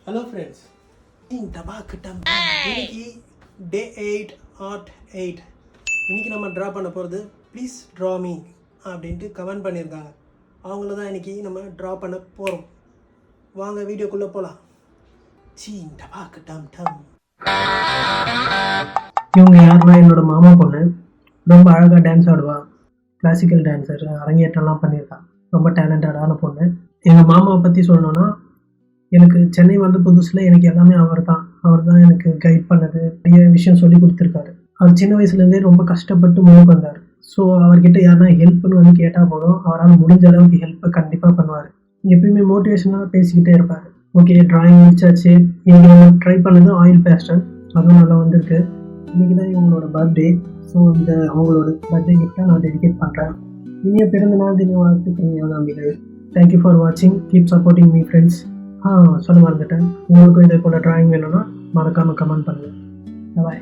Hello friends, இன்னைக்கு டே 8 add 8. இன்றைக்கி நம்ம ட்ரா பண்ண போகிறது ப்ளீஸ் ட்ரா மீ அப்படின்ட்டு கமெண்ட் பண்ணியிருக்காங்க. அவங்கள தான் இன்றைக்கி நம்ம ட்ரா பண்ண போகிறோம். வாங்க வீடியோக்குள்ளே போகலாம். இவங்க யாருன்னா என்னோடய மாமா பொண்ணு. ரொம்ப அழகாக டான்ஸ் ஆடுவா. கிளாசிக்கல் டான்ஸர், அரங்கேற்றம்லாம் பண்ணியிருக்கான். ரொம்ப டேலண்டடான பொண்ணு. எங்கள் மாமாவை பற்றி சொல்லணுன்னா, எனக்கு சென்னை வந்த புதுசில் எனக்கு எல்லாமே அவர் தான் எனக்கு கைட் பண்ணது, நிறைய விஷயம் சொல்லி கொடுத்துருக்காரு. அவர் சின்ன வயசுலேருந்தே ரொம்ப கஷ்டப்பட்டு முன்னுக்கு வந்தார். ஸோ அவர்கிட்ட யாருன்னா ஹெல்ப்னு வந்து கேட்டால் போதும், அவரால் முடிஞ்ச அளவுக்கு ஹெல்ப்பை கண்டிப்பாக பண்ணுவார். எப்பயுமே மோட்டிவேஷனாக பேசிக்கிட்டே இருப்பார். ஓகே, ட்ராயிங் முடிச்சாச்சு. இன்றைக்கி நம்ம ட்ரை பண்ணது ஆயில் பேஸ்டல், அதுவும் நல்லா வந்திருக்கு. இன்றைக்கி தான் இவங்களோட பர்த்டே. ஸோ இந்த அவங்களோட பர்த்டே கிஃப்டை நான் டெடிகேட் பண்ணுறேன். இனிய பிறந்த நாள் தின வாழ்த்துக்கள் நம்பிக்கை. தேங்க்யூ ஃபார் வாட்சிங். Keep supporting me friends. சொல்ல மறந்துட்டேன், உங்களுக்கும் இதே போல் ட்ராயிங் வேணும்னா மறக்காமல் கமெண்ட் பண்ணுங்கள். பாய்.